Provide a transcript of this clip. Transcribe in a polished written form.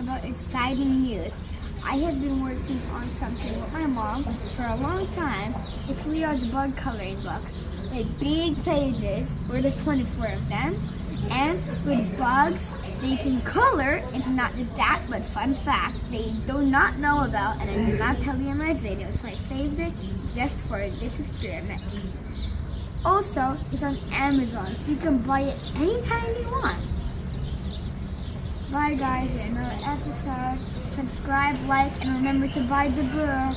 about exciting news. I have been working on something with my mom for a long time. It's Leo's bug coloring book. With big pages, where there's 24 of them, and with bugs that you can color, and not just that, but fun facts they do not know about, and I did not tell you in my video, so I saved it just for this experiment. Also, it's on Amazon, so you can buy it anytime you want. Bye guys, in another episode. Subscribe, like, and remember to buy the book.